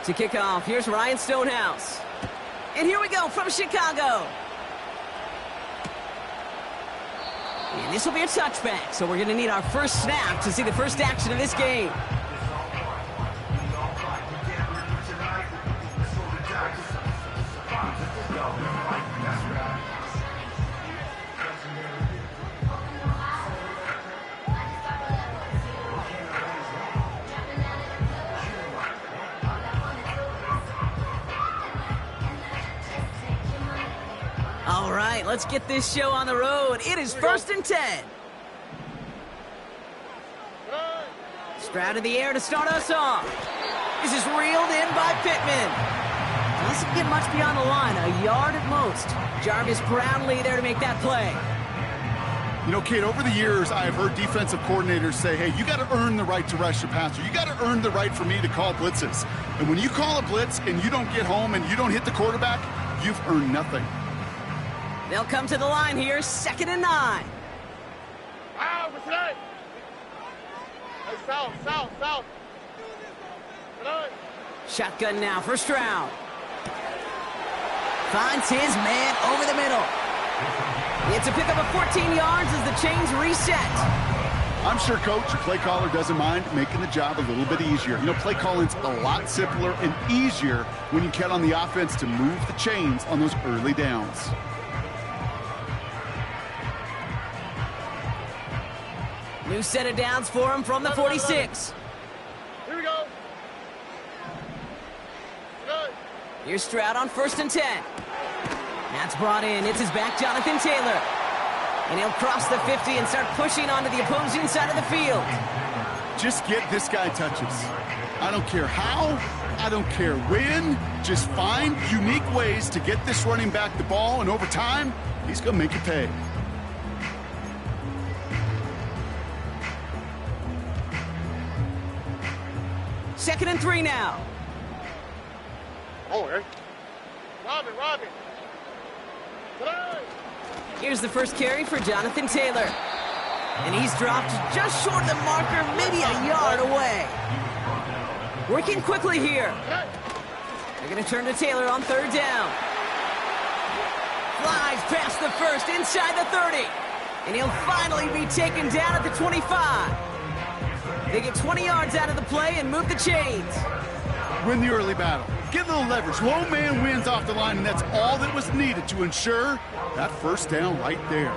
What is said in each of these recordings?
To kick off, here's Ryan Stonehouse. And here we go from Chicago. And this will be a touchback, so we're going to need our first snap to see the first action of this game. All right, let's get this show on the road. It is 1st and 10. Stroud in the air to start us off. This is reeled in by Pittman. Doesn't get much beyond the line, a yard at most. Jarvis proudly there to make that play. You know, Kate, over the years, I have heard defensive coordinators say, hey, you got to earn the right to rush your passer. You got to earn the right for me to call blitzes. And when you call a blitz and you don't get home and you don't hit the quarterback, you've earned nothing. They'll come to the line here, 2nd and 9. What's that? Hey, south. Shotgun now for Stroud. Finds his man over the middle. It's a pickup of 14 yards as the chains reset. I'm sure, Coach, your play caller doesn't mind making the job a little bit easier. You know, play calling's a lot simpler and easier when you count on the offense to move the chains on those early downs. New set of downs for him from the 46. Here we go. Good. Here's Stroud on 1st and 10. That's brought in. It's his back, Jonathan Taylor. And he'll cross the 50 and start pushing onto the opposing side of the field. Just get this guy touches. I don't care how, I don't care when. Just find unique ways to get this running back the ball, and over time, he's going to make it pay. Second and 3 now. Oh, hey. Robin. Here's the first carry for Jonathan Taylor. And he's dropped just short of the marker, maybe a yard away. Working quickly here. They're going to turn to Taylor on 3rd down. Flies past the first, inside the 30. And he'll finally be taken down at the 25. They get 20 yards out of the play and move the chains. Win the early battle. Get a little leverage. Low man wins off the line, and that's all that was needed to ensure that first down right there.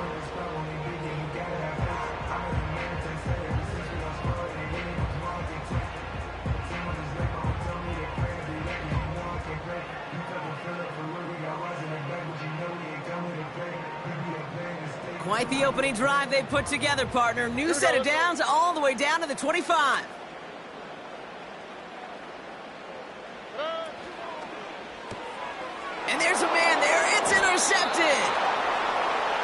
Quite the opening drive they put together, partner. New set of downs all the way down to the 25. And there's a man there. It's intercepted.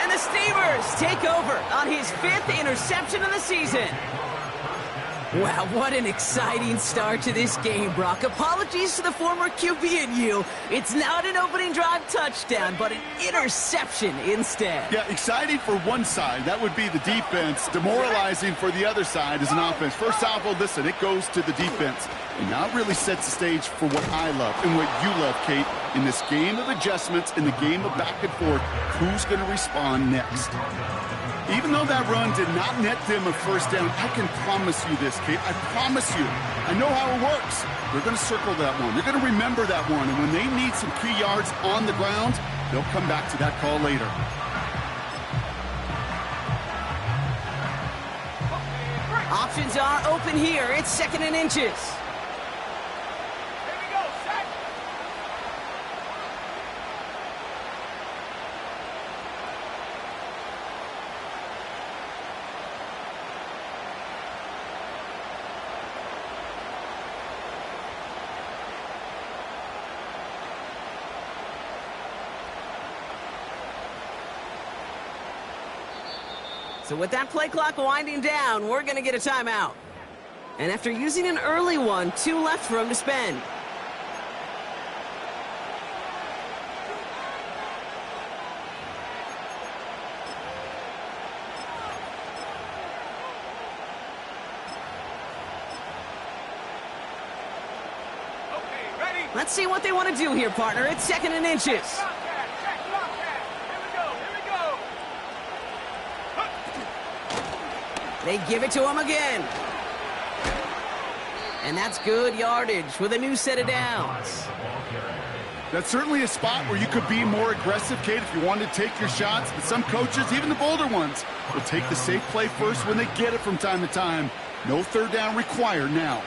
And the Steamers take over on his 5th interception of the season. Wow, what an exciting start to this game, Brock. Apologies to the former QB and you. It's not an opening drive touchdown, but an interception instead. Yeah, exciting for one side. That would be the defense. Demoralizing for the other side as an offense. First off, well, listen, it goes to the defense. And now it really sets the stage for what I love and what you love, Kate. In this game of adjustments, in the game of back and forth, who's going to respond next? Even though that run did not net them a first down, I can promise you this, Kate. I promise you. I know how it works. They're going to circle that one. They're going to remember that one. And when they need some key yards on the ground, they'll come back to that call later. Options are open here. It's 2nd and inches. So with that play clock winding down, we're going to get a timeout. And after using an early one, 2 left for him to spend. Okay, ready? Let's see what they want to do here, partner. It's 2nd and inches. They give it to him again. And that's good yardage with a new set of downs. That's certainly a spot where you could be more aggressive, Kate, if you wanted to take your shots. But some coaches, even the bolder ones, will take the safe play first when they get it from time to time. No 3rd down required now.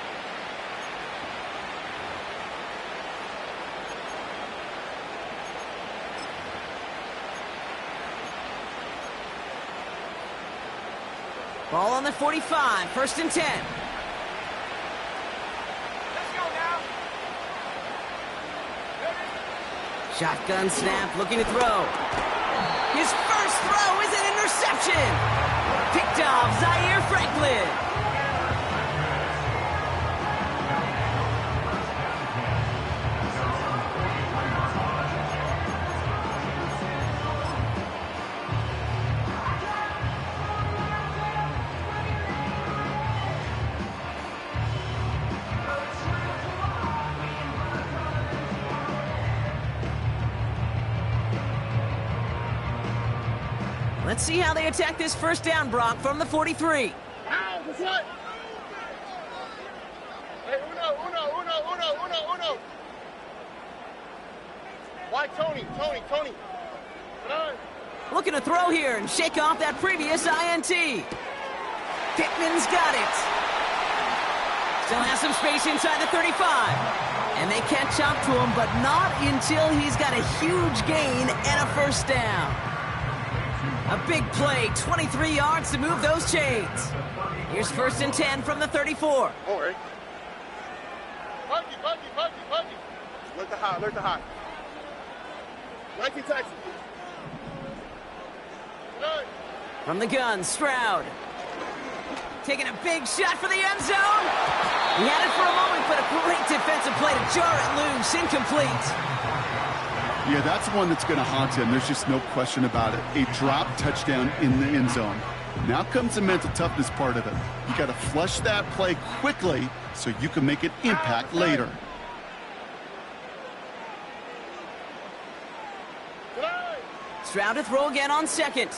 Ball on the 45, 1st and 10. Shotgun snap, looking to throw. His first throw is an interception. Picked off Zaire Franklin. Let's see how they attack this 1st down, Brock, from the 43. Ow, what's that? Hey, uno. Why Tony? Come on. Looking to throw here and shake off that previous INT. Pittman's got it. Still has some space inside the 35. And they catch up to him, but not until he's got a huge gain and a 1st down. A big play, 23 yards to move those chains. Here's 1st and 10 from the 34. All right. Buggy. Alert the high. Nike taxi. Good. From the gun, Stroud. Taking a big shot for the end zone. He had it for a moment, but a great defensive play to jar it loose. Incomplete. Yeah, that's one that's going to haunt him. There's just no question about it. A drop touchdown in the end zone. Now comes the mental toughness part of it. You got to flush that play quickly so you can make an impact later. Stroud to throw again on 2nd.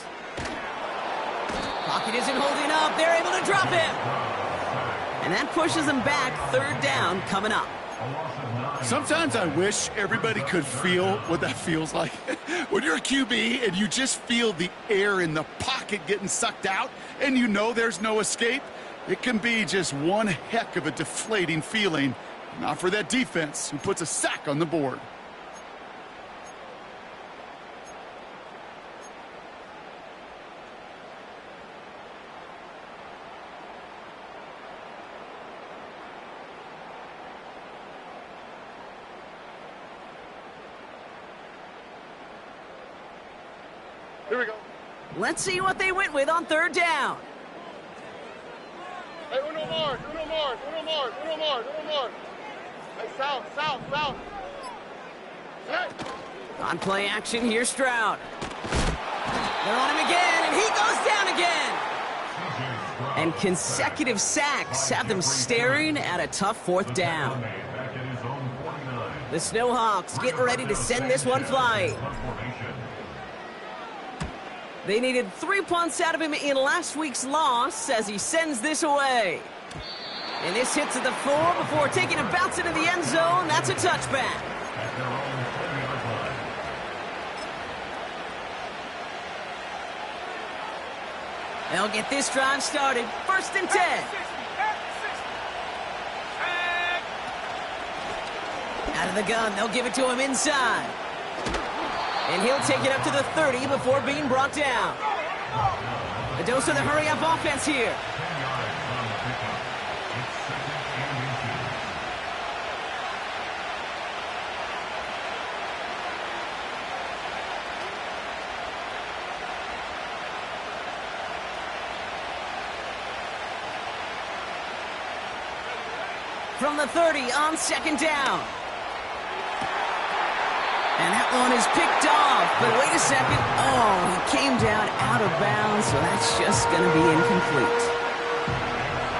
Pocket isn't holding up. They're able to drop him. And that pushes them back. 3rd down coming up. Sometimes I wish everybody could feel what that feels like. When you're a QB and you just feel the air in the pocket getting sucked out and you know there's no escape, it can be just one heck of a deflating feeling. Not for that defense who puts a sack on the board. Here we go. Let's see what they went with on 3rd down. Hey, uno Mars. Hey, south. Hey. On play action, here's Stroud. They're on him again, and he goes down again. And consecutive sacks have them staring at a tough 4th down. The Snowhawks getting ready to send this one flying. They needed 3 punts out of him in last week's loss as he sends this away. And this hits at the 4 before taking a bounce into the end zone. That's a touchback. They'll get this drive started. 1st and 10. Out of the gun, they'll give it to him inside. And he'll take it up to the 30 before being brought down. A dose of the hurry-up offense here. From the 30 on 2nd down. And that one is picked off, but wait a second. Oh, he came down out of bounds, so that's just going to be incomplete.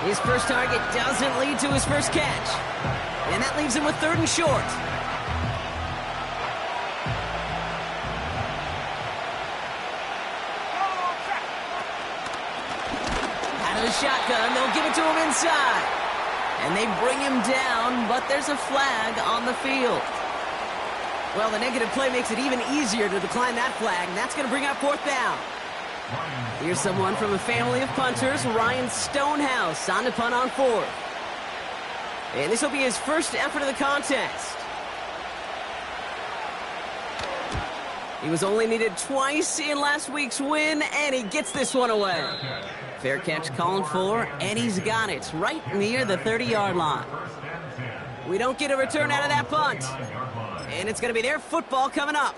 His first target doesn't lead to his first catch. And that leaves him with 3rd and short. the shotgun. They'll give it to him inside. And they bring him down, but there's a flag on the field. Well, the negative play makes it even easier to decline that flag, and that's going to bring up 4th down. Here's someone from a family of punters, Ryan Stonehouse, on to punt on 4th. And this will be his first effort of the contest. He was only needed twice in last week's win, and he gets this one away. Fair catch called for, and he's got it right near the 30-yard line. We don't get a return out of that punt. And it's going to be their football coming up.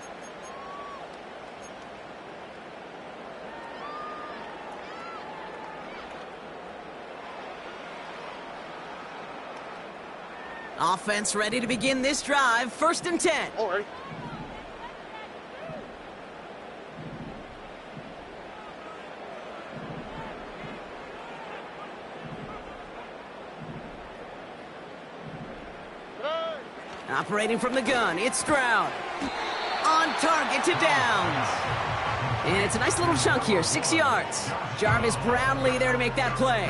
Offense ready to begin this drive. 1st and 10. All right. Operating from the gun, it's Stroud. On target to Downs. And it's a nice little chunk here, 6 yards. Jarvis Brownlee there to make that play.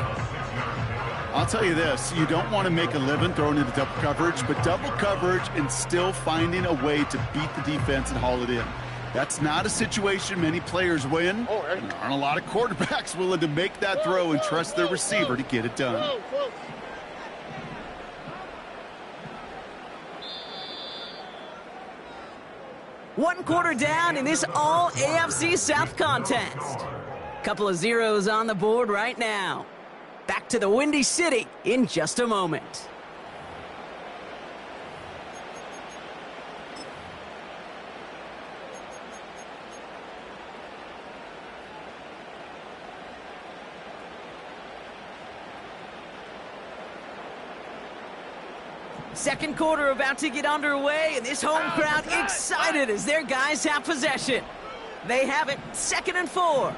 I'll tell you this, you don't want to make a living throwing into double coverage, but double coverage and still finding a way to beat the defense and haul it in. That's not a situation many players win. And there aren't a lot of quarterbacks willing to make that throw and trust their receiver to get it done. One quarter down in this all AFC South contest. Couple of zeros on the board right now. Back to the Windy City in just a moment. Second quarter about to get underway, and this home crowd excited as their guys have possession. They have it, 2nd and 4.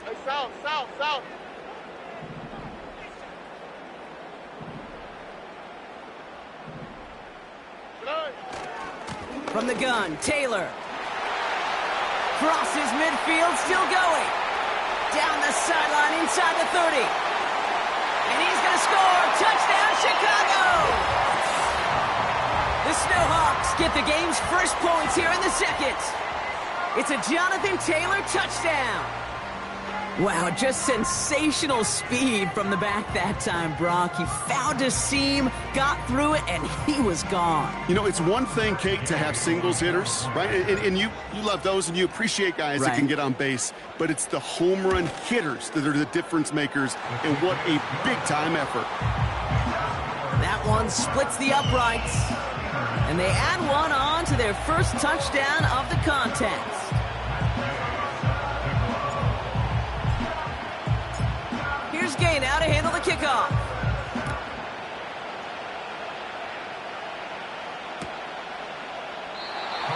Hey, south. From the gun, Taylor. Crosses midfield, still going. Down the sideline, inside the 30. And he's going to score. Touchdown, Chicago! The Snowhawks get the game's first points here in the 2nd. It's a Jonathan Taylor touchdown. Wow, just sensational speed from the back that time, Brock. He found a seam, got through it, and he was gone. You know, it's one thing, Kate, to have singles hitters, right? And you love those, and you appreciate guys that can get on base. But it's the home run hitters that are the difference makers, and what a big-time effort. That one splits the uprights, and they add one on to their first touchdown of the contest. Here's Gay now to handle the kickoff.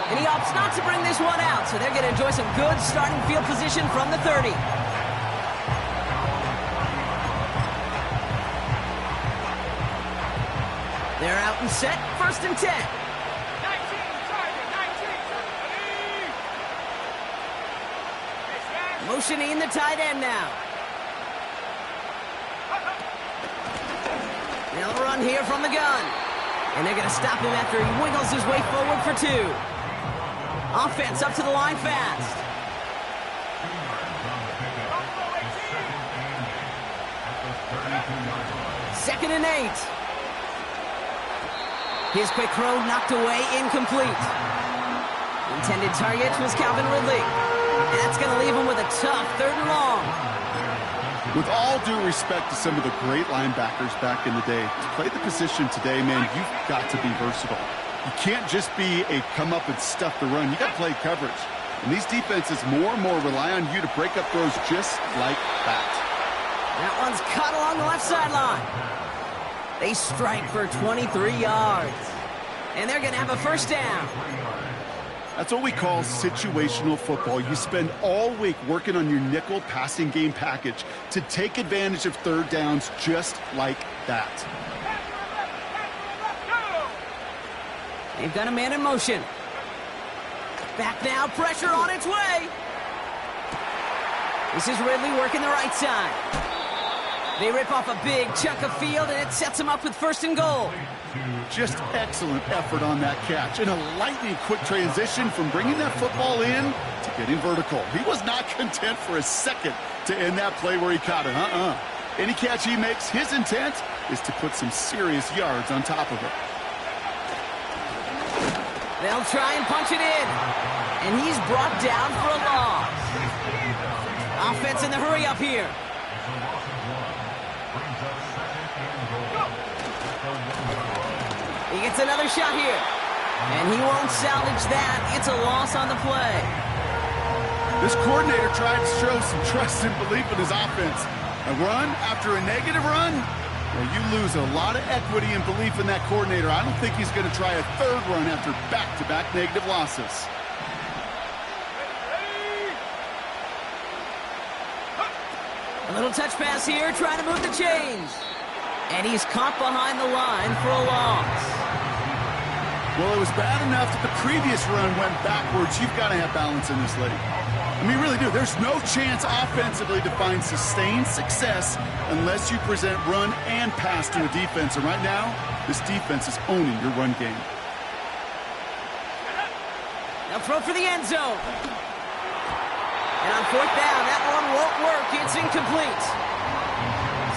And he opts not to bring this one out, so they're going to enjoy some good starting field position from the 30. They're out and set, 1st and 10. 19, Motioning the tight end now. They'll run here from the gun. And they're going to stop him after he wiggles his way forward for 2. Offense up to the line fast. Second and 8. His quick throw knocked away, incomplete. Intended target was Calvin Ridley. And that's going to leave him with a tough 3rd and long. With all due respect to some of the great linebackers back in the day, to play the position today, man, you've got to be versatile. You can't just be a come up and stuff the run. You got to play coverage. And these defenses more and more rely on you to break up throws just like that. That one's caught along the left sideline. They strike for 23 yards. And they're going to have a 1st down. That's what we call situational football. You spend all week working on your nickel passing game package to take advantage of 3rd downs just like that. They've got a man in motion. Back now, pressure on its way. This is Ridley working the right side. They rip off a big chunk of field, and it sets them up with 1st and goal. Just excellent effort on that catch. And a lightning quick transition from bringing that football in to getting vertical. He was not content for a second to end that play where he caught it. Any catch he makes, his intent is to put some serious yards on top of it. They'll try and punch it in. And he's brought down for a loss. Offense in the hurry up here. He gets another shot here. And he won't salvage that. It's a loss on the play. This coordinator tried to show some trust and belief in his offense. A run after a negative run? Well, you lose a lot of equity and belief in that coordinator. I don't think he's going to try a 3rd run after back-to-back negative losses. A little touch pass here, trying to move the chains. And he's caught behind the line for a loss. Well, it was bad enough that the previous run went backwards. You've got to have balance in this league. I mean, really do. There's no chance offensively to find sustained success unless you present run and pass to a defense. And right now, this defense is owning your run game. Now throw for the end zone. And on 4th down, that one won't work. It's incomplete.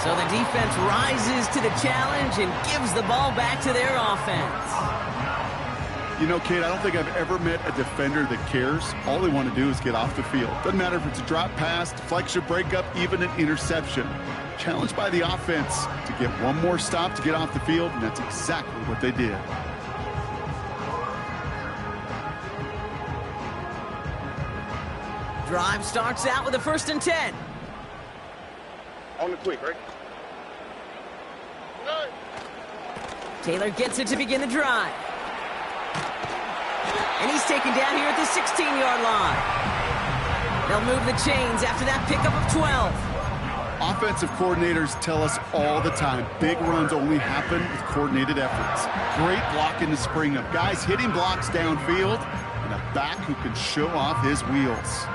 So the defense rises to the challenge and gives the ball back to their offense. You know, Kate, I don't think I've ever met a defender that cares. All they want to do is get off the field. Doesn't matter if it's a drop pass, deflection, breakup, even an interception. Challenged by the offense to get one more stop to get off the field, and that's exactly what they did. Drive starts out with a 1st and 10. On the quick, right? Taylor gets it to begin the drive. And he's taken down here at the 16-yard line. They'll move the chains after that pickup of 12. Offensive coordinators tell us all the time, big runs only happen with coordinated efforts. Great block in the spring of guys hitting blocks downfield and a back who can show off his wheels.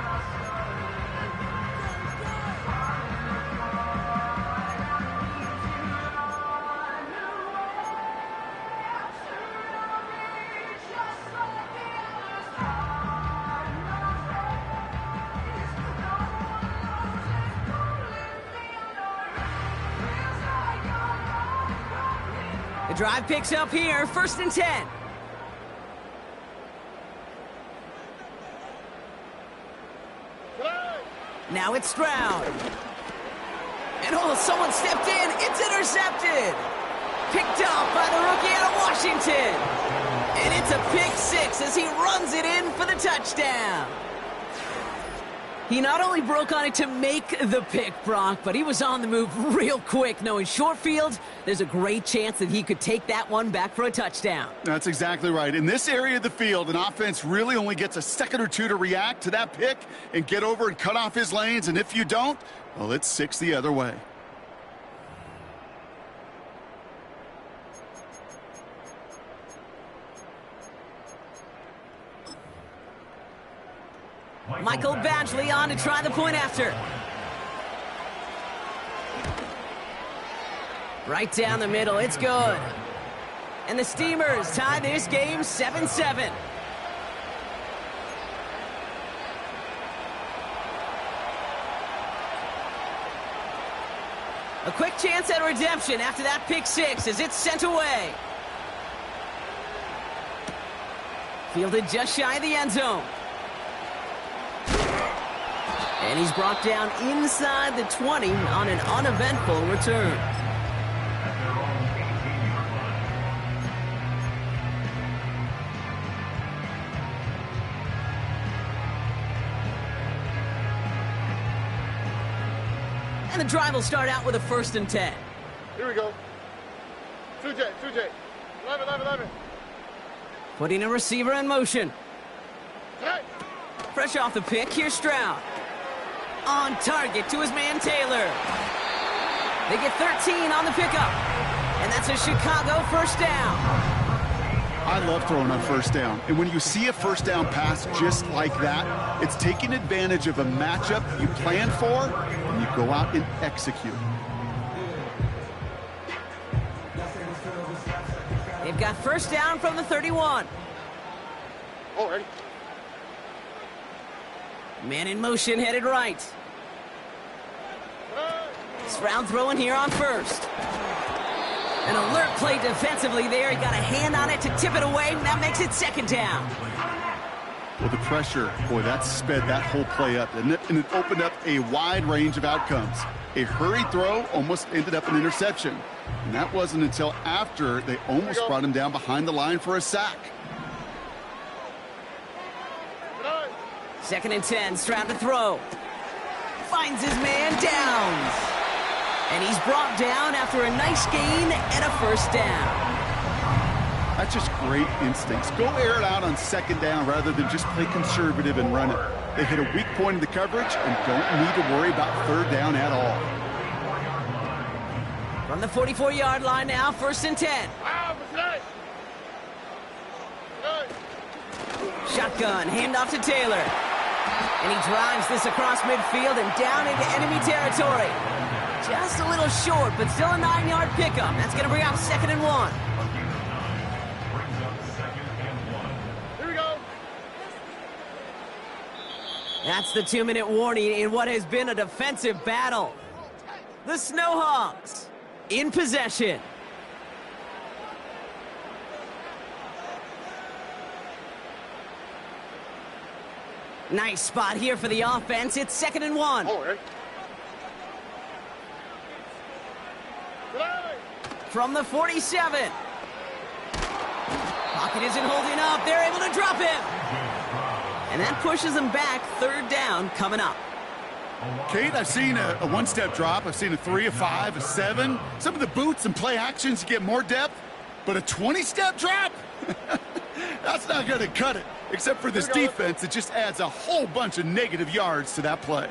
Drive picks up here, 1st and 10. Now it's Stroud. And someone stepped in. It's intercepted. Picked off by the rookie out of Washington. And it's a pick 6 as he runs it in for the touchdown. He not only broke on it to make the pick, Brock, but he was on the move real quick. Knowing short field, there's a great chance that he could take that one back for a touchdown. That's exactly right. In this area of the field, an offense really only gets a second or two to react to that pick and get over and cut off his lanes. And if you don't, well, it's 6 the other way. Michael Badgley on to try the point after. Right down the middle, it's good. And the Steamers tie this game 7-7. A quick chance at redemption after that pick 6 as it's sent away. Fielded just shy of the end zone. And he's brought down inside the 20 on an uneventful return. And the drive will start out with a 1st and 10. Here we go. 2J. 11. Putting a receiver in motion. Hey. Fresh off the pick, here's Stroud. On target to his man Taylor. They get 13 on the pickup. And that's a Chicago first down. I love throwing on first down. And when you see a first down pass just like that, it's taking advantage of a matchup you planned for, and you go out and execute. They've got first down from the 31. Oh, ready? Man in motion, headed right. Stroud throwing here on first. An alert play defensively there. He got a hand on it to tip it away, and that makes it second down. Well, the pressure, boy, that sped that whole play up, didn't it? And it opened up a wide range of outcomes. A hurried throw almost ended up an interception. And that wasn't until after they almost brought him down behind the line for a sack. 2nd and 10, Stroud to throw. Finds his man, downs. And he's brought down after a nice gain and a first down. That's just great instincts. Go air it out on 2nd down rather than just play conservative and run it. They hit a weak point in the coverage and don't need to worry about 3rd down at all. From the 44-yard line now, 1st and 10. Shotgun, handoff to Taylor. And he drives this across midfield and down into enemy territory. Just a little short, but still a 9-yard pickup. That's going to bring up 2nd and 1. Here we go. That's the 2-minute warning in what has been a defensive battle. The Snowhawks in possession. Nice spot here for the offense. It's 2nd and 1. Oh, ready? From the 47. Pocket isn't holding up. They're able to drop him. And that pushes them back. 3rd down coming up. Kate, I've seen a one-step drop. I've seen a 3, a 5, a 7. Some of the boots and play actions get more depth, but a 20-step drop? That's not going to cut it. Except for this defense, it just adds a whole bunch of negative yards to that play.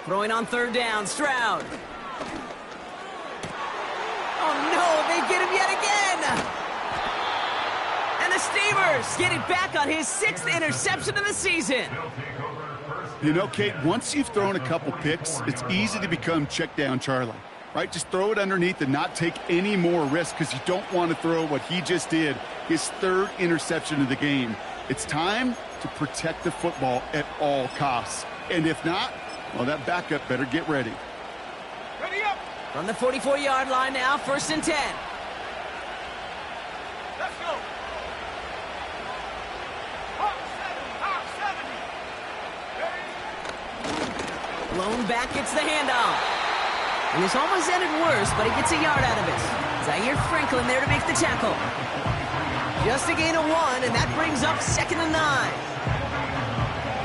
Throwing on 3rd down, Stroud. Oh no, they get him yet again! And the Steamers get it back on his 6th interception of the season. You know, Kate, once you've thrown a couple picks, it's easy to become check down Charlie, right? Just throw it underneath and not take any more risk because you don't want to throw what he just did, his 3rd interception of the game. It's time to protect the football at all costs. And if not, well, that backup better get ready. Ready up. From the 44-yard line now, 1st and 10. Let's go. Hawk 70. Blown back gets the handoff. And this almost ended worse, but he gets a yard out of it. Zaire Franklin there to make the tackle. Just a gain of 1, and that brings up 2nd and 9.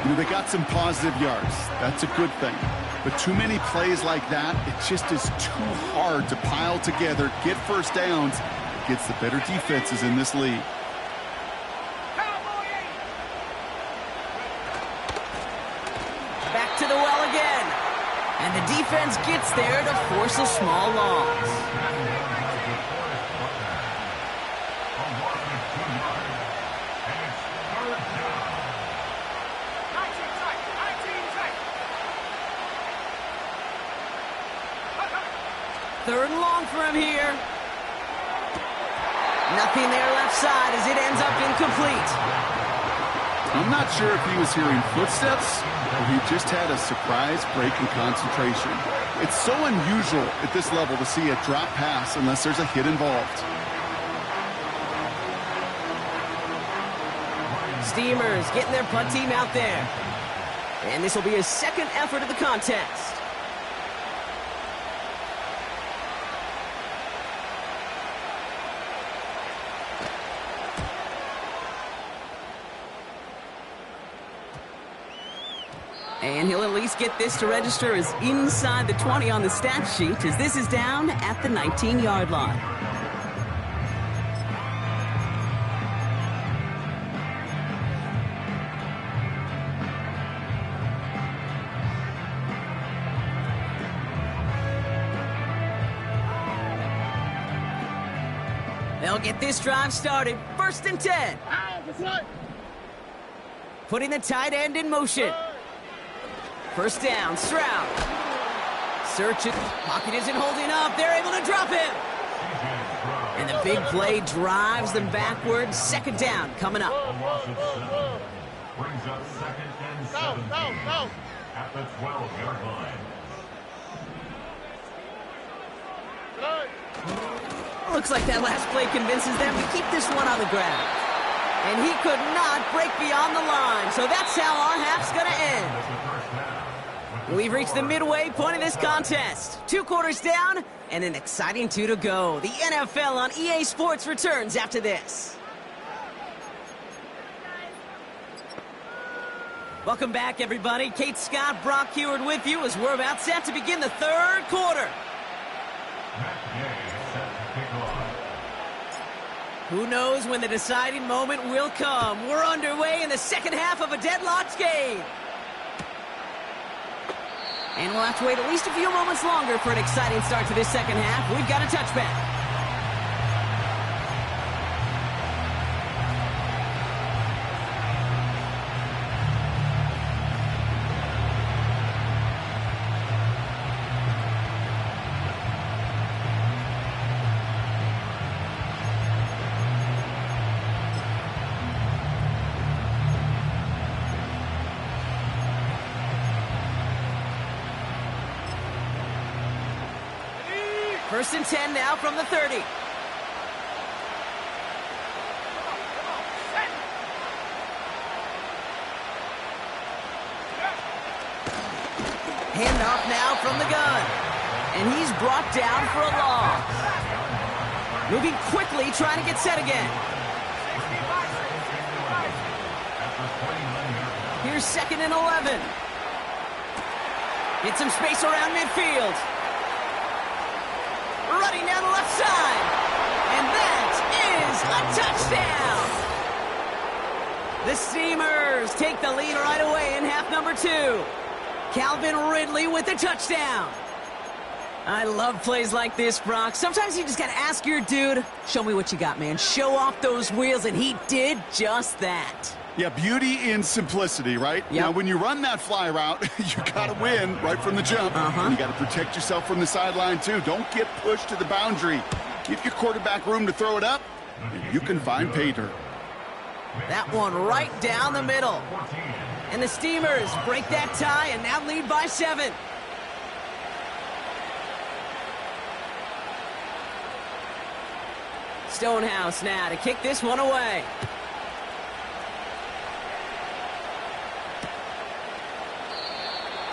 You know, they got some positive yards. That's a good thing. But too many plays like that, it just is too hard to pile together, get first downs against the better defenses in this league. Back to the well again. And the defense gets there to force a small loss. Third and long for him here. Nothing there left side as it ends up incomplete. I'm not sure if he was hearing footsteps or he just had a surprise break in concentration. It's so unusual at this level to see a drop pass unless there's a hit involved. Steamers getting their punt team out there. And this will be his 2nd effort of the contest. And he'll at least get this to register as inside the 20 on the stat sheet, as this is down at the 19-yard line. They'll get this drive started. 1st and 10. Putting the tight end in motion. 1st down, Stroud. Search it. Pocket isn't holding up. They're able to drop him. And the big play drives them backwards. 2nd down coming up. Brings up 2nd and 17 at the 12-yard line. Looks like that last play convinces them to keep this one on the ground. And he could not break beyond the line. So that's how our half's going to end. We've reached the midway point of this contest. 2 quarters down and an exciting 2 to go. The NFL on EA Sports returns after this. Welcome back, everybody. Kate Scott, Brock Heward with you as we're about set to begin the 3rd quarter. Who knows when the deciding moment will come. We're underway in the 2nd half of a deadlocked game. And we'll have to wait at least a few moments longer for an exciting start to this 2nd half. We've got a touchback. First and 10 now from the 30. Handoff now from the gun. And he's brought down for a loss. Moving quickly, trying to get set again. Here's 2nd and 11. Get some space around midfield. Running down the left side. And that is a touchdown. The Steamers take the lead right away in half number 2. Calvin Ridley with the touchdown. I love plays like this, Brock. Sometimes you just got to ask your dude, show me what you got, man. Show off those wheels, and he did just that. Yeah, beauty in simplicity, right? Yep. Now, when you run that fly route, you got to win right from the jump. And you got to protect yourself from the sideline, too. Don't get pushed to the boundary. Give your quarterback room to throw it up, and you can find pay dirt. That one right down the middle. And the Steamers break that tie and now lead by 7. Stonehouse now to kick this one away.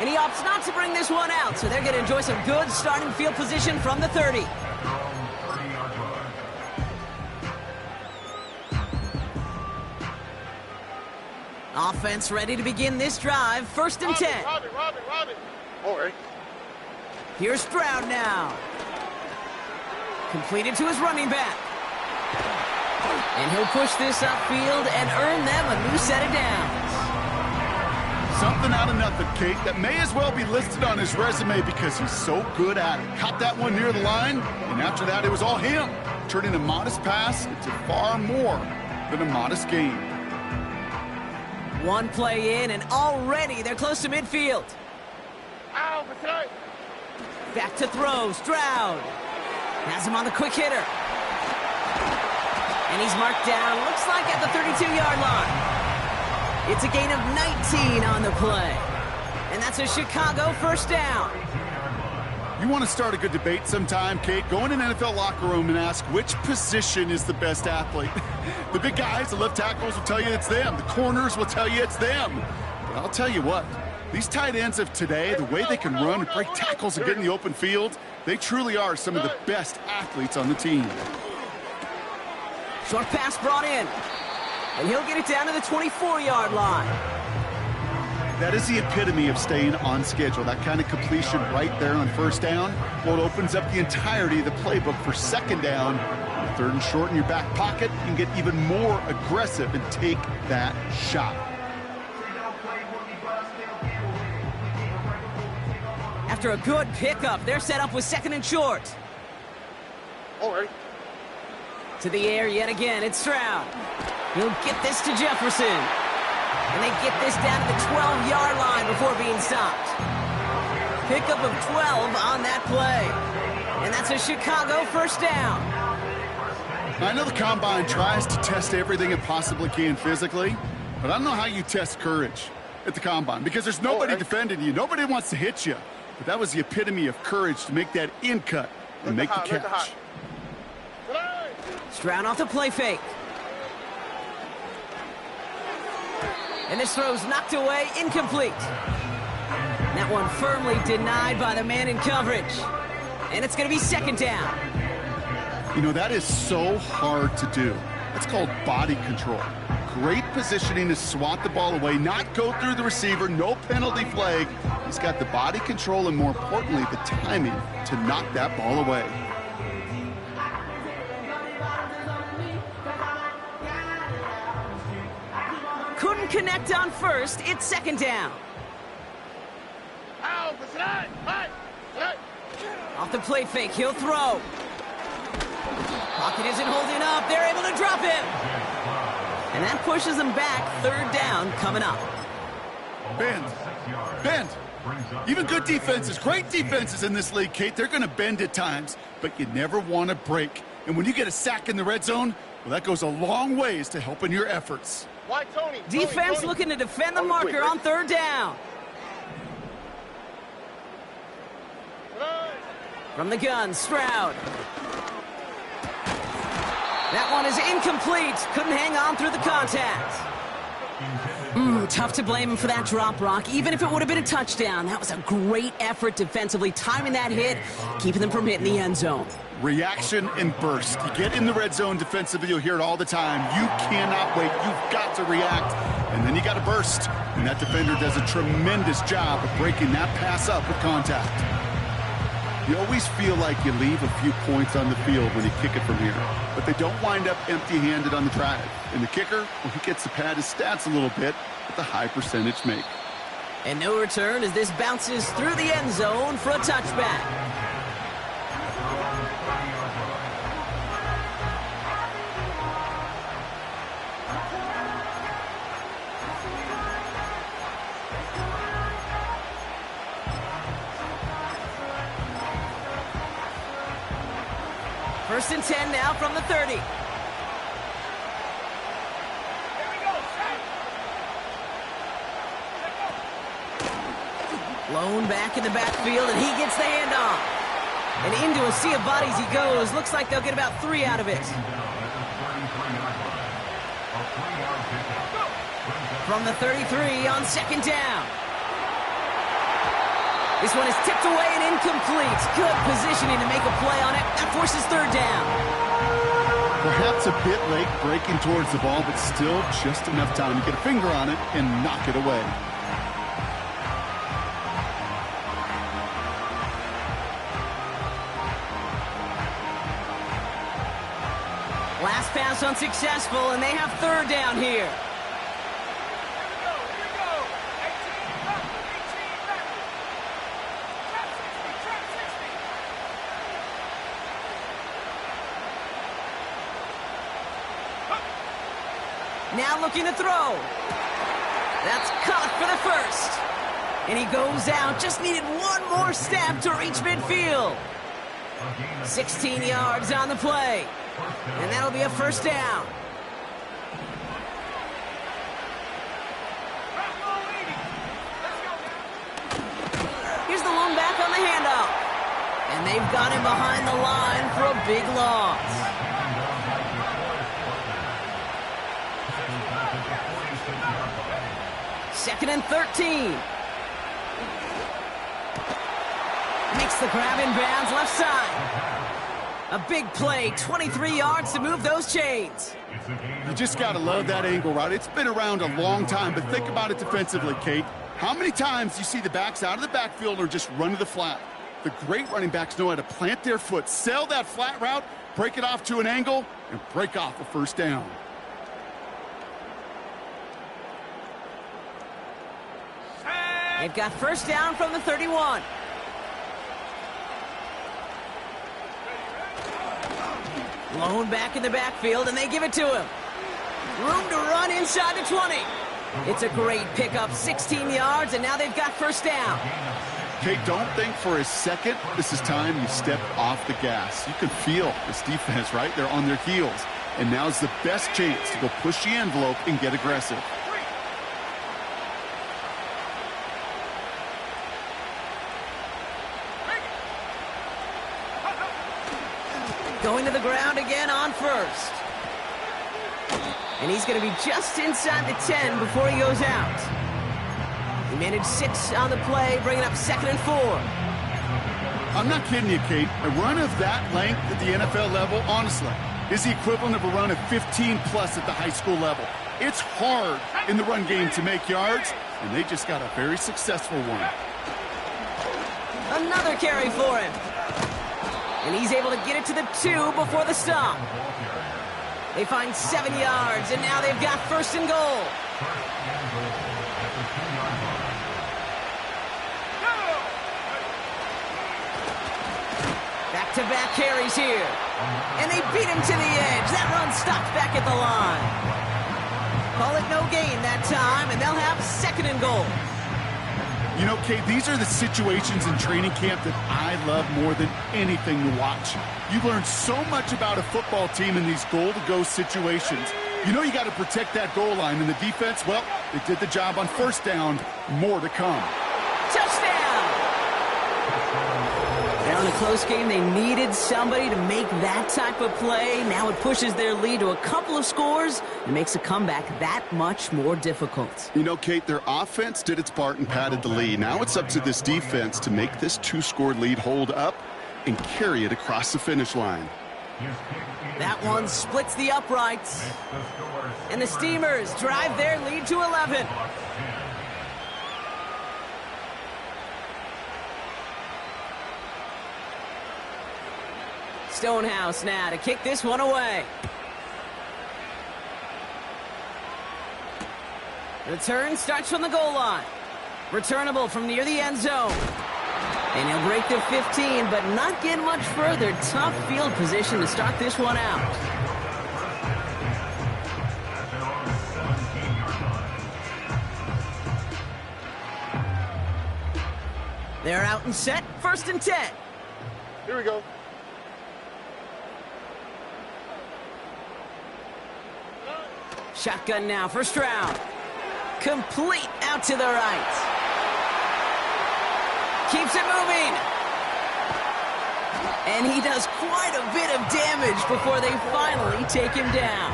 And he opts not to bring this one out, so they're going to enjoy some good starting field position from the 30. Offense ready to begin this drive. 1st and 10. Robin. All right. Here's Stroud now. Completed to his running back. And he'll push this upfield and earn them a new set of downs. Something out of nothing, Kate, that may as well be listed on his resume because he's so good at it. Caught that one near the line, and after that, it was all him. Turning a modest pass into far more than a modest gain. One play in, and already they're close to midfield. Ow, Battalion. Back to throw, Stroud. Has him on the quick hitter. And he's marked down, looks like at the 32-yard line. It's a gain of 19 on the play. And that's a Chicago 1st down. You want to start a good debate sometime, Kate? Go in an NFL locker room and ask which position is the best athlete. The big guys, the left tackles will tell you it's them. The corners will tell you it's them. But I'll tell you what, these tight ends of today, the way they can run and break tackles and get in the open field, they truly are some of the best athletes on the team. Short pass brought in. And he'll get it down to the 24-yard line. That is the epitome of staying on schedule. That kind of completion right there on 1st down. Well, it opens up the entirety of the playbook for 2nd down. 3rd and short in your back pocket. You can get even more aggressive and take that shot. After a good pickup, they're set up with 2nd and short. All right. To the air yet again, it's Stroud. He'll get this to Jefferson. And they get this down to the 12-yard line before being stopped. Pickup of 12 on that play. And that's a Chicago first down. I know the Combine tries to test everything it possibly can physically, but I don't know how you test courage at the Combine because there's nobody defending you. Nobody wants to hit you. But that was the epitome of courage to make that in cut and make the catch. Stroud off the play fake. And this throw's knocked away, incomplete. That one firmly denied by the man in coverage. And it's going to be second down. You know, that is so hard to do. That's called body control. Great positioning to swat the ball away, not go through the receiver, no penalty flag. He's got the body control and, more importantly, the timing to knock that ball away. Couldn't connect on first. It's second down. Off the play fake, he'll throw. Pocket isn't holding up. They're able to drop him. And that pushes them back. Third down coming up. Bend. Even good defenses, great defenses in this league, Kate, they're going to bend at times, but you never want to break. And when you get a sack in the red zone, well, that goes a long ways to helping your efforts. Why, Tony? Defense looking to defend the marker on third down. From the gun, Stroud. That one is incomplete. Couldn't hang on through the contact. Tough to blame him for that drop, Brock. Even if it would have been a touchdown, that was a great effort defensively, timing that hit, keeping them from hitting the end zone. Reaction and burst. You get in the red zone defensively, you'll hear it all the time. You cannot wait. You've got to react, and then you got to burst. And that defender does a tremendous job of breaking that pass up with contact. You always feel like you leave a few points on the field when you kick it from here, but they don't wind up empty-handed on the drive. And the kicker, well, he gets to pad his stats a little bit with the high percentage make. And no return as this bounces through the end zone for a touchback. First and 10 now from the 30. Blown back in the backfield, and he gets the handoff. And into a sea of bodies he goes. Looks like they'll get about 3 out of it. From the 33 on second down. This one is tipped away and incomplete. Good positioning to make a play on it. That forces third down. Perhaps a bit late breaking towards the ball, but still just enough time to get a finger on it and knock it away. Last pass unsuccessful, and they have third down here. Now looking to throw. That's caught for the first. And he goes out. Just needed one more step to reach midfield. 16 yards on the play. And that'll be a first down. Here's the lone back on the handoff. And they've got him behind the line for a big loss. Second and 13. Makes the grab in bounds left side. A big play, 23 yards to move those chains. You just got to love that angle route. It's been around a long time, but think about it defensively, Kate. How many times you see the backs out of the backfield or just run to the flat? The great running backs know how to plant their foot, sell that flat route, break it off to an angle, and break off a first down. They've got first down from the 31. Blown back in the backfield, and they give it to him. Room to run inside the 20. It's a great pickup, 16 yards, and now they've got first down. Kate, don't think for a second this is time you step off the gas. You can feel this defense, right? They're on their heels. And now's the best chance to go push the envelope and get aggressive. Going to the ground again on first. And he's going to be just inside the 10 before he goes out. He managed 6 on the play, bringing up 2nd and 4. I'm not kidding you, Kate. A run of that length at the NFL level, honestly, is the equivalent of a run of 15-plus at the high school level. It's hard in the run game to make yards, and they just got a very successful one. Another carry for him. And he's able to get it to the 2 before the stop. They find 7 yards, and now they've got first and goal. Back-to-back carries here. And they beat him to the edge. That run stopped back at the line. Call it no gain that time, and they'll have 2nd and goal. You know, Kate, these are the situations in training camp that I love more than anything to watch. You learn so much about a football team in these goal-to-go situations. You know you got to protect that goal line, and the defense, well, they did the job on first down. More to come. Touchdown! Now in a close game, they needed somebody to make that type of play. Now it pushes their lead to a couple of scores and makes a comeback that much more difficult. You know, Kate, their offense did its part and padded the lead. Now it's up to this defense to make this 2-score lead hold up and carry it across the finish line. That one splits the uprights. And the Steamers drive their lead to 11. Stonehouse now to kick this one away. Return starts from the goal line. Returnable from near the end zone. And he'll break the 15, but not get much further. Tough field position to start this one out. They're out and set. 1st and 10. Here we go. Shotgun now, first round. Complete out to the right. Keeps it moving. And he does quite a bit of damage before they finally take him down.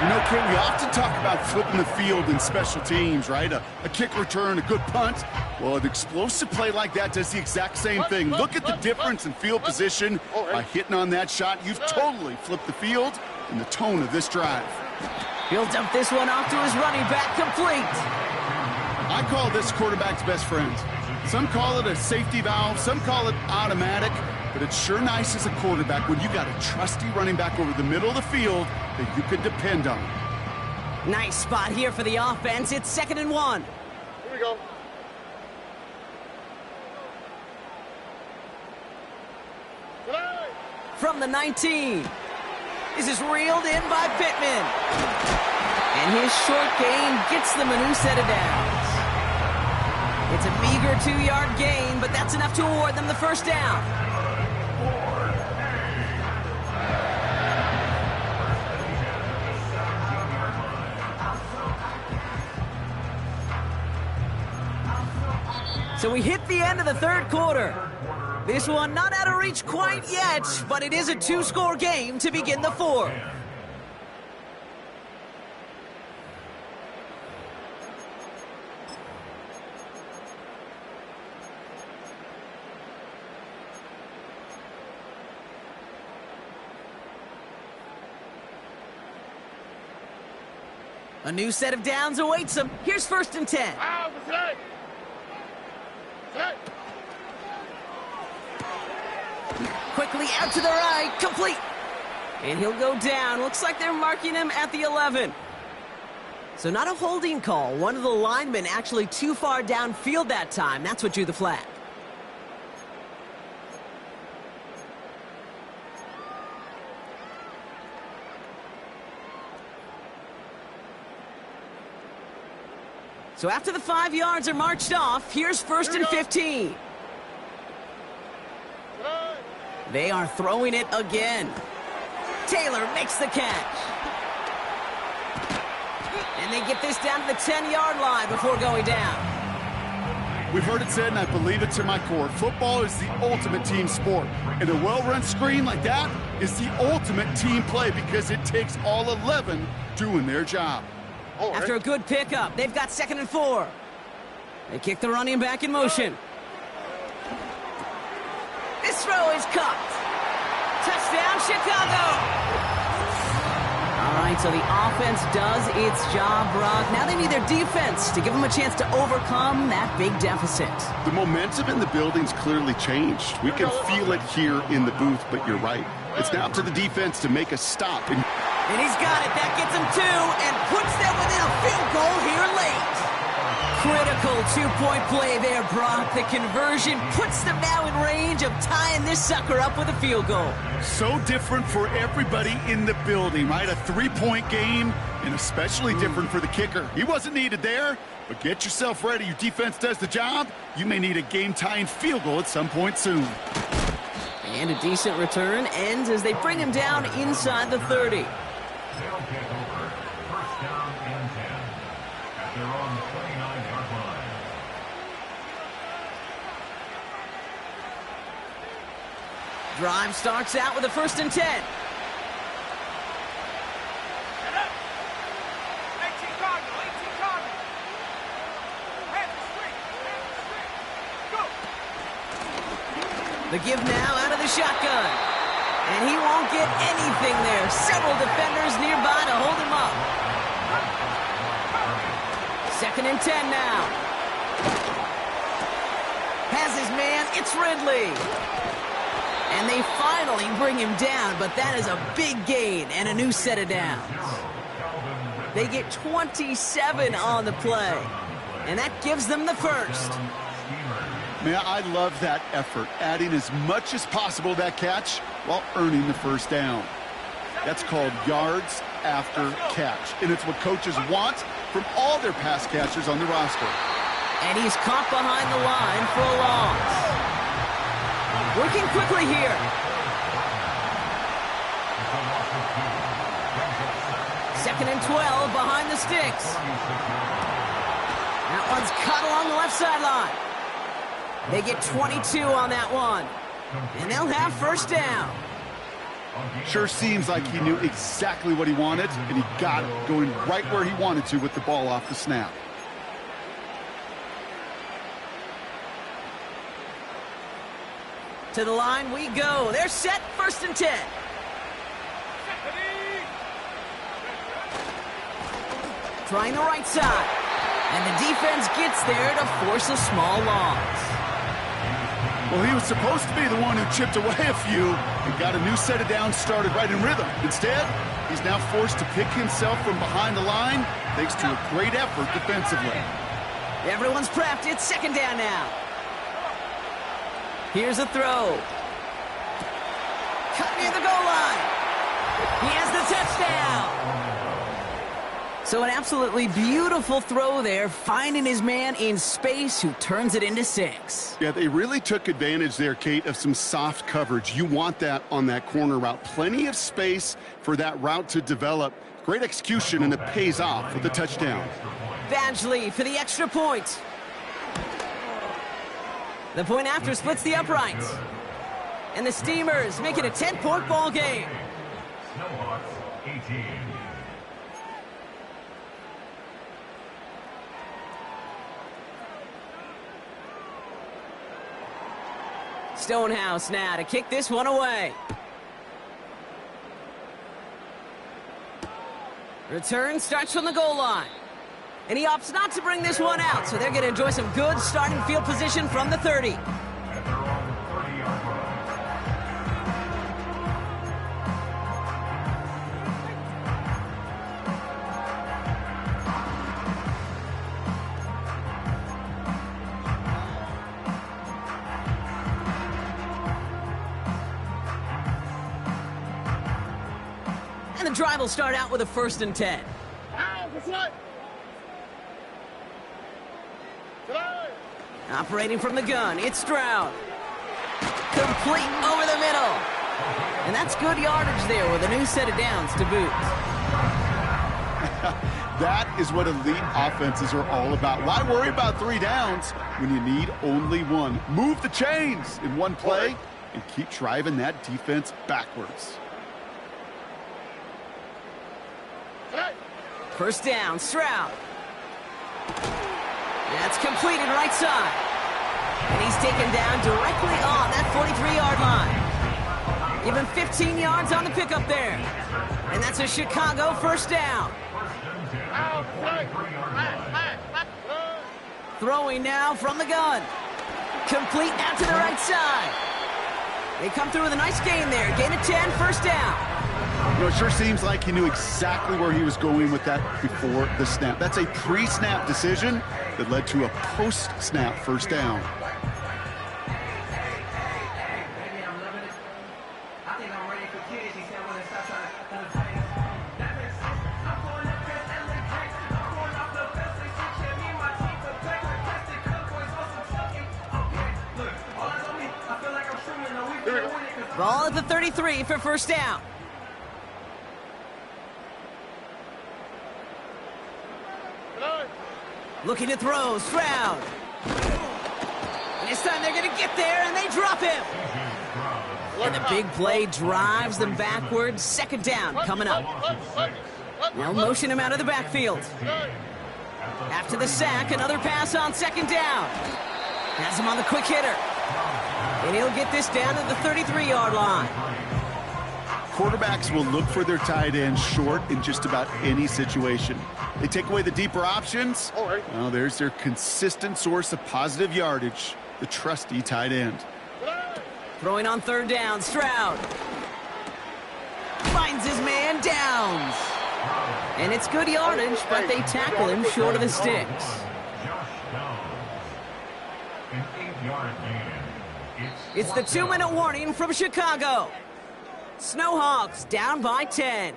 You know, Kate, we often talk about flipping the field in special teams, right? A kick return, a good punt. Well, an explosive play like that does the exact same thing. Look at the difference in field position. By hitting on that shot, you've totally flipped the field and the tone of this drive. He'll dump this one off to his running back, complete. I call this quarterback's best friend. Some call it a safety valve, some call it automatic, but it's sure nice as a quarterback when you got a trusty running back over the middle of the field that you can depend on. Nice spot here for the offense. It's 2nd and 1. Here we go. From the 19. This is reeled in by Pittman. And his short gain gets them a new set of downs. It's a meager 2-yard gain, but that's enough to award them the first down. So we hit the end of the 3rd quarter. This one not out of reach quite yet, but it is a 2-score game to begin the 4th. A new set of downs awaits them. Here's 1st and 10. Quickly out to the right, complete. And he'll go down. Looks like they're marking him at the 11. So not a holding call. One of the linemen actually too far downfield that time. That's what drew the flag. So after the 5 yards are marched off, here's first and 15. They are throwing it again. Taylor makes the catch. And they get this down to the 10-yard line before going down. We've heard it said, and I believe it to my core, football is the ultimate team sport. And a well-run screen like that is the ultimate team play because it takes all 11 doing their job. After a good pickup, they've got 2nd and 4. They kick the running back in motion. This throw is caught. Touchdown, Chicago! All right, so the offense does its job, Brock. Now they need their defense to give them a chance to overcome that big deficit. The momentum in the building's clearly changed. We can feel it here in the booth, but you're right. It's now up to the defense to make a stop. And he's got it. That gets him 2 and puts them within a field goal here late. Critical two-point play there, Brock. The conversion puts them now in range of tying this sucker up with a field goal. So different for everybody in the building, right? A 3-point game, and especially different for the kicker. He wasn't needed there, but get yourself ready. Your defense does the job. You may need a game-tying field goal at some point soon. And a decent return ends as they bring him down inside the 30. They'll get over. First down and 10. At their own 29-yard line. Drive starts out with a 1st and 10. The give now out of the shotgun. And he won't get anything there. Several defenders nearby to hold him up. 2nd and 10 now. Has his man. It's Ridley. And they finally bring him down, but that is a big gain and a new set of downs. They get 27 on the play. And that gives them the first. Man, I love that effort, adding as much as possible to that catch while earning the first down. That's called yards after catch, and it's what coaches want from all their pass catchers on the roster. And he's caught behind the line for a loss. Working quickly here. Second and 12 behind the sticks. That one's cut along the left sideline. They get 22 on that one. And they'll have first down. Sure seems like he knew exactly what he wanted, and he got it, going right where he wanted to with the ball off the snap. To the line we go. They're set, 1st and 10. Trying the right side. And the defense gets there to force a small loss. Well, he was supposed to be the one who chipped away a few and got a new set of downs started right in rhythm. Instead, he's now forced to pick himself from behind the line thanks to a great effort defensively. Everyone's prepped. It's 2nd down now. Here's a throw. Cut near the goal line. He has the touchdown. So an absolutely beautiful throw there, finding his man in space who turns it into 6. Yeah, they really took advantage there, Kate, of some soft coverage. You want that on that corner route. Plenty of space for that route to develop. Great execution, and it pays off with the touchdown. Badgley for the extra point. The point after splits the uprights. And the Steamers make it a 10-point ball game. Snowhawks 18. Stonehouse now to kick this one away. Return starts from the goal line. And he opts not to bring this one out, so they're going to enjoy some good starting field position from the 30. At their own 30-yard line. And the drive will start out with a 1st and 10. Operating from the gun, it's Stroud. Complete over the middle. And that's good yardage there with a new set of downs to boot. That is what elite offenses are all about. Why worry about 3 downs when you need only 1? Move the chains in one play and keep driving that defense backwards. First down, Stroud. That's completed right side. And he's taken down directly on that 43-yard line. Give him 15 yards on the pickup there. And that's a Chicago first down. Throwing now from the gun. Complete out to the right side. They come through with a nice gain there. Gain of 10, first down. You know, it sure seems like he knew exactly where he was going with that before the snap. That's a pre-snap decision that led to a post-snap first down. Ball at the 33 for first down. Looking to throw, Stroud. And this time they're going to get there, and they drop him. And the big play drives them backwards. Second down coming up. Now motion him out of the backfield. After the sack, another pass on second down. Has him on the quick hitter. And he'll get this down to the 33-yard line. Quarterbacks will look for their tight end short in just about any situation. They take away the deeper options. Well, there's their consistent source of positive yardage, the trusty tight end. Throwing on third down, Stroud. Finds his man, Downs. And it's good yardage, but they tackle him short of the sticks. It's the 2-minute warning from Chicago. Snowhawks down by 10.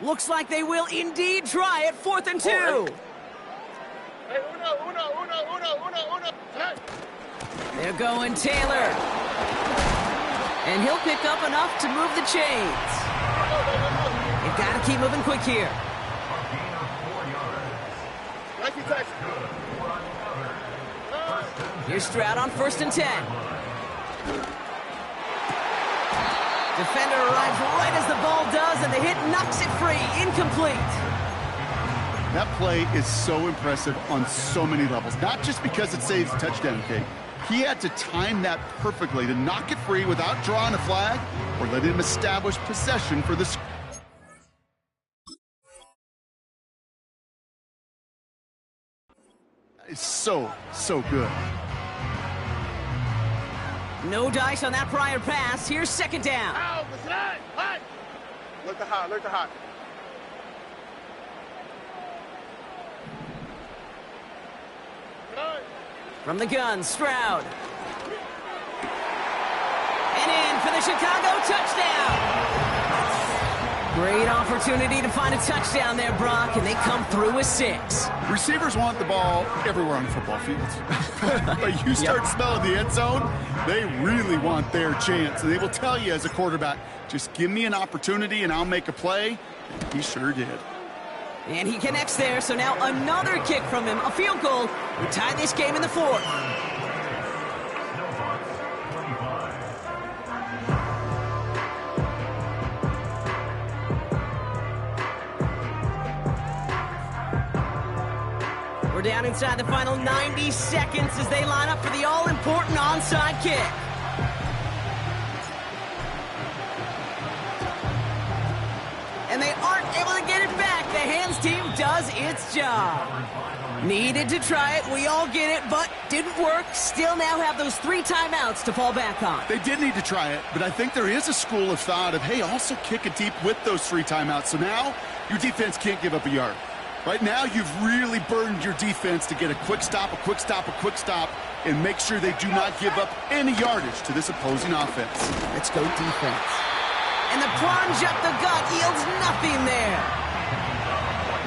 Looks like they will indeed try it. 4th and 2. Hey, uno. They're going Taylor. And he'll pick up enough to move the chains. They've got to keep moving quick here. Here's Stroud on 1st and 10. Defender arrives right as the ball does, and the hit knocks it free. Incomplete. That play is so impressive on so many levels, not just because it saves a touchdown, Kate. He had to time that perfectly to knock it free without drawing a flag or letting him establish possession for the... It's so good. No dice on that prior pass. Here's second down. Look to hot. From the gun, Stroud. And in for the Chicago touchdown. Great opportunity to find a touchdown there, Brock, and they come through with 6. Receivers want the ball everywhere on the football field. But you start smelling the end zone, they really want their chance. And they will tell you as a quarterback, just give me an opportunity and I'll make a play. And he sure did. And he connects there, so now another kick from him. A field goal would tie this game in the 4th. We're down inside the final 90 seconds as they line up for the all-important onside kick. And they aren't able to get it back. The hands team does its job. Needed to try it. We all get it, but didn't work. Still now have those 3 timeouts to fall back on. They did need to try it, but I think there is a school of thought of, hey, also kick it deep with those 3 timeouts. So now your defense can't give up a yard. Right now, you've really burdened your defense to get a quick stop, and make sure they do not give up any yardage to this opposing offense. Let's go defense. And the plunge up the gut yields nothing there.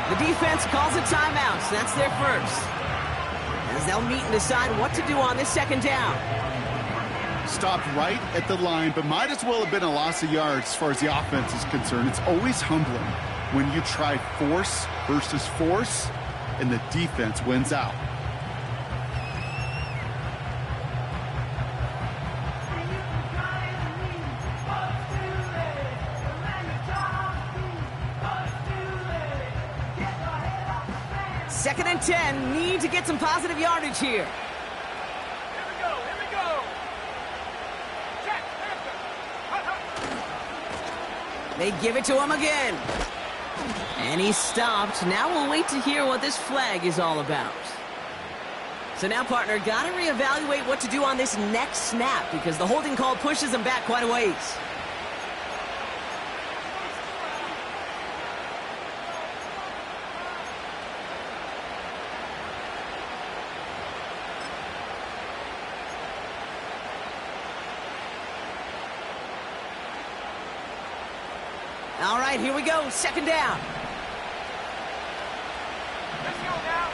The defense calls a timeout, so that's their first. As they'll meet and decide what to do on this second down. Stopped right at the line, but might as well have been a loss of yards as far as the offense is concerned. It's always humbling when you try force versus force, and the defense wins out. Second and 10, need to get some positive yardage here. Here we go. Check. They give it to him again. And he stopped. Now we'll wait to hear what this flag is all about. So now, partner, got to reevaluate what to do on this next snap because the holding call pushes him back quite a ways. All right, here we go. Second down. Let's go now.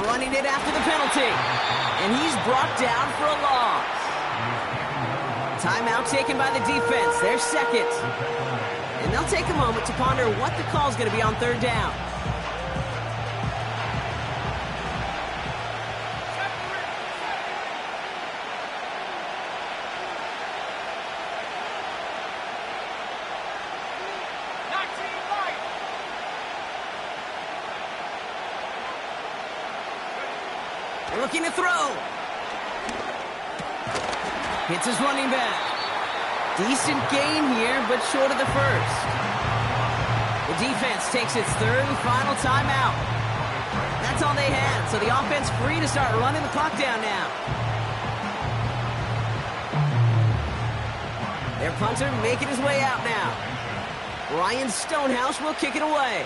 Running it after the penalty. And he's brought down for a loss. Timeout taken by the defense. Their second. And they'll take a moment to ponder what the call's going to be on third down. Looking to throw. Hits his running back. Decent gain here, but short of the first. The defense takes its third and final timeout. That's all they had, so the offense free to start running the clock down now. Their punter making his way out now. Ryan Stonehouse will kick it away.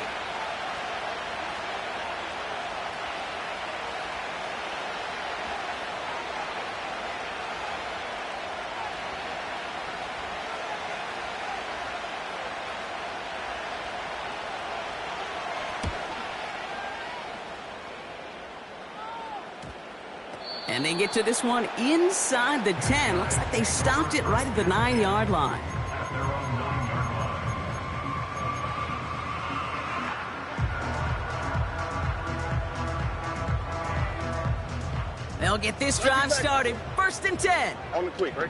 And they get to this one inside the 10. Looks like they stopped it right at the 9-yard line. They'll get this drive started. First and 10. On the quick, right?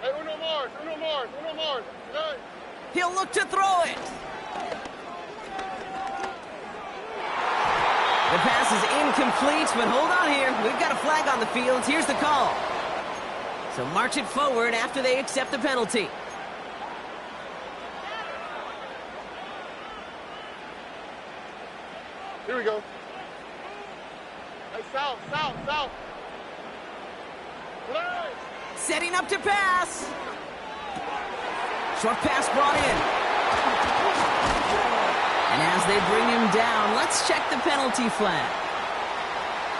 Hey, uno more. Good. He'll look to throw it. The pass is incomplete, but hold on here. We've got a flag on the field. Here's the call. So march it forward after they accept the penalty. Here we go. Hey, south. Play. Setting up to pass. Short pass brought in. And as they bring him down, let's check the penalty flag.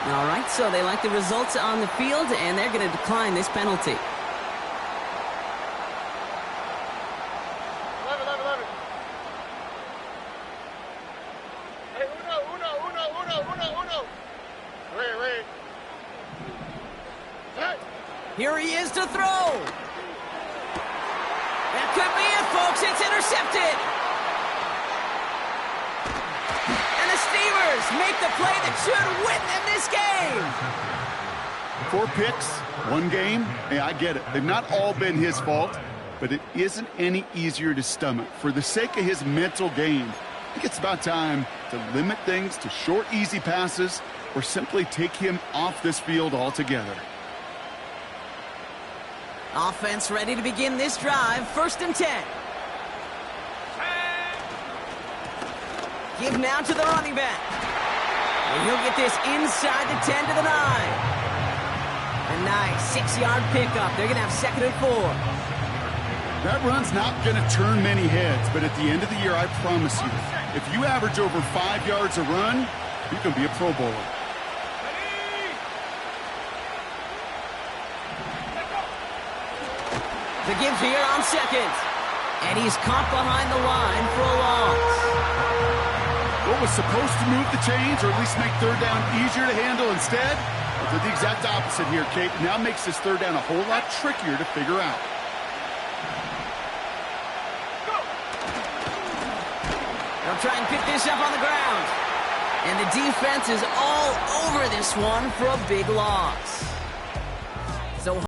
All right, so they like the results on the field, and they're going to decline this penalty. 11. Hey, uno. Ray. Hey. Here he is to throw. That could be it, folks. It's intercepted. And the Steelers make the play that should win them this game. 4 picks, 1 game. Hey, I get it. They've not all been his fault, but it isn't any easier to stomach. For the sake of his mental game, I think it's about time to limit things to short, easy passes or simply take him off this field altogether. Offense ready to begin this drive. First and 10. Give now to the running back. And he'll get this inside the 10 to the 9. A nice 6-yard pickup. They're going to have second and 4. That run's not going to turn many heads, but at the end of the year, I promise you, if you average over 5 yards a run, you can be a Pro Bowler. The give here on second. And he's caught behind the line for a loss. What was supposed to move the chains, or at least make third down easier to handle instead, did the exact opposite here, Kate. Now makes this third down a whole lot trickier to figure out. They'll try and pick this up on the ground. And the defense is all over this one for a big loss.